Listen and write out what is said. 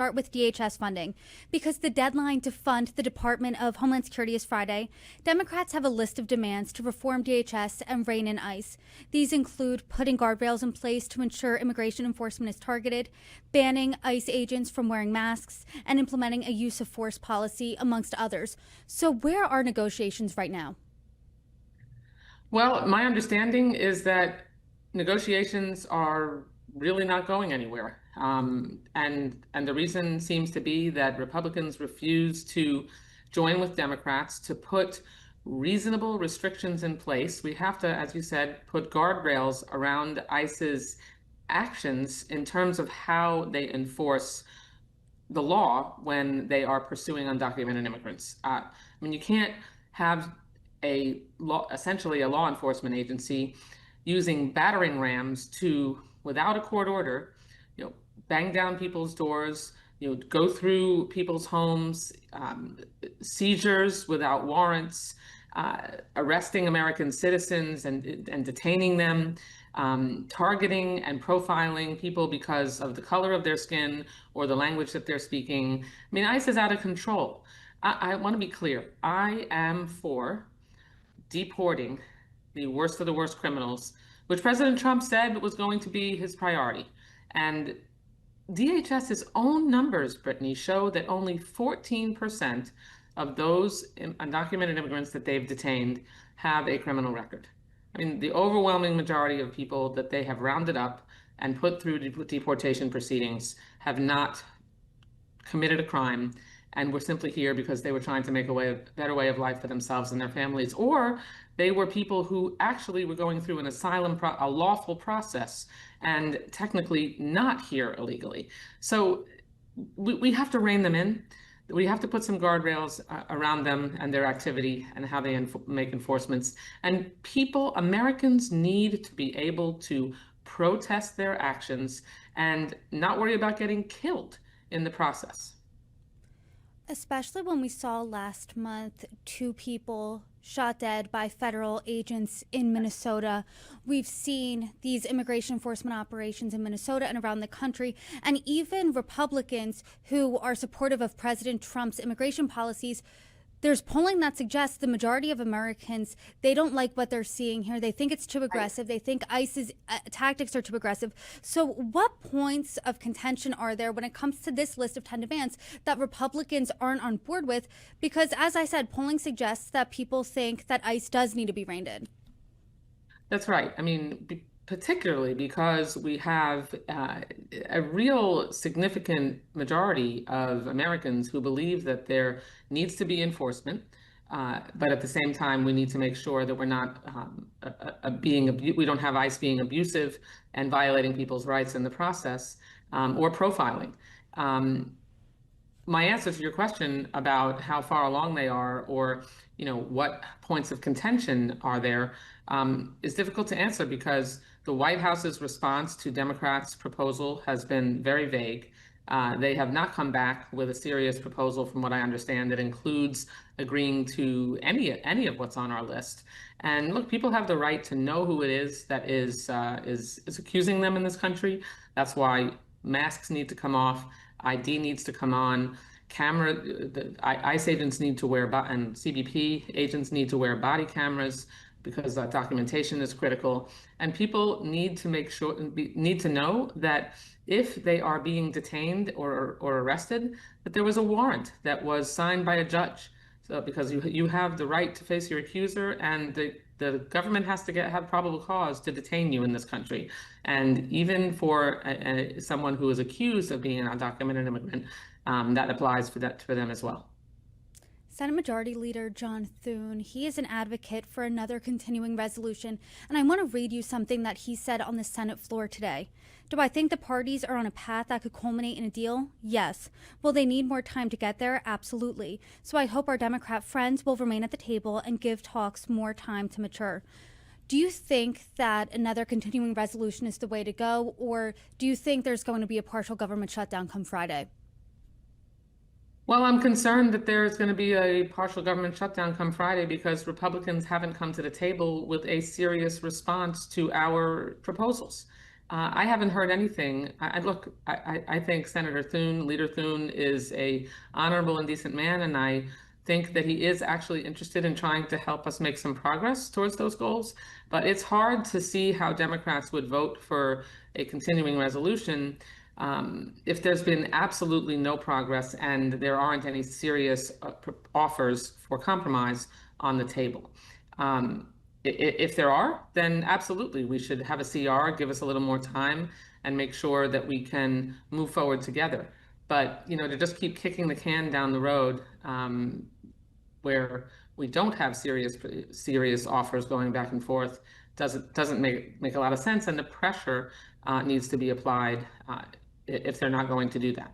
start with DHS funding. Because the deadline to fund the Department of Homeland Security is Friday, Democrats have a list of demands to reform DHS and rein in ICE. These include putting guardrails in place to ensure immigration enforcement is targeted, banning ICE agents from wearing masks, and implementing a use of force policy, amongst others. So where are negotiations right now? Well, my understanding is that negotiations are really not going anywhere. And the reason seems to be that Republicans refuse to join with Democrats to put reasonable restrictions in place. We have to, as you said, put guardrails around ICE's actions in terms of how they enforce the law when they are pursuing undocumented immigrants. I mean, you can't have essentially a law enforcement agency using battering rams to, without a court order, bang down people's doors, go through people's homes, seizures without warrants, arresting American citizens and detaining them, targeting and profiling people because of the color of their skin or the language that they're speaking. I mean, ICE is out of control. I want to be clear. I am for deporting the worst of the worst criminals, which President Trump said was going to be his priority. And DHS's own numbers, Brittany, show that only 14% of those undocumented immigrants that they've detained have a criminal record. I mean, the overwhelming majority of people that they have rounded up and put through deportation proceedings have not committed a crime and were simply here because they were trying to make a better way of life for themselves and their families, or they were people who actually were going through an a lawful process and technically not here illegally. So we have to rein them in. We have to put some guardrails around them and their activity and how they make enforcements. And Americans need to be able to protest their actions and not worry about getting killed in the process. Especially when we saw last month 2 people shot dead by federal agents in Minnesota. We've seen these immigration enforcement operations in Minnesota and around the country, and even Republicans who are supportive of President Trump's immigration policies. There's polling that suggests the majority of Americans, they don't like what they're seeing here. They think it's too aggressive. They think ICE's tactics are too aggressive. So what points of contention are there when it comes to this list of 10 demands that Republicans aren't on board with? Because as I said, polling suggests that people think that ICE does need to be reined in. That's right. I mean, particularly because we have a real significant majority of Americans who believe that there needs to be enforcement, but at the same time, we need to make sure that we're not we don't have ICE being abusive and violating people's rights in the process, or profiling. My answer to your question about how far along they are, or what points of contention are there, is difficult to answer because the White House's response to Democrats' proposal has been very vague. They have not come back with a serious proposal, from what I understand, that includes agreeing to any of what's on our list. And look, people have the right to know who it is that is accusing them in this country. That's why masks need to come off, ID needs to come on, ICE agents need to wear, and CBP agents need to wear body cameras, because documentation is critical. And people need to know that if they are being detained or arrested, that there was a warrant that was signed by a judge. So because you have the right to face your accuser, and the government has to have probable cause to detain you in this country. And even for someone who is accused of being an undocumented immigrant, that applies for them as well. Senate Majority Leader John Thune, he is an advocate for another continuing resolution, and I want to read you something that he said on the Senate floor today. Do I think the parties are on a path that could culminate in a deal? Yes. Will they need more time to get there? Absolutely. So I hope our Democrat friends will remain at the table and give talks more time to mature. Do you think that another continuing resolution is the way to go, or do you think there's going to be a partial government shutdown come Friday? Well, I'm concerned that there's going to be a partial government shutdown come Friday because Republicans haven't come to the table with a serious response to our proposals. I haven't heard anything. I think Senator Thune, Leader Thune, is a honorable and decent man, and I think that he is actually interested in trying to help us make some progress towards those goals. But it's hard to see how Democrats would vote for a continuing resolution if there's been absolutely no progress and there aren't any serious offers for compromise on the table. If there are, then absolutely, we should have a CR, give us a little more time, and make sure that we can move forward together. But, to just keep kicking the can down the road, where we don't have serious offers going back and forth doesn't make a lot of sense, and the pressure needs to be applied if they're not going to do that.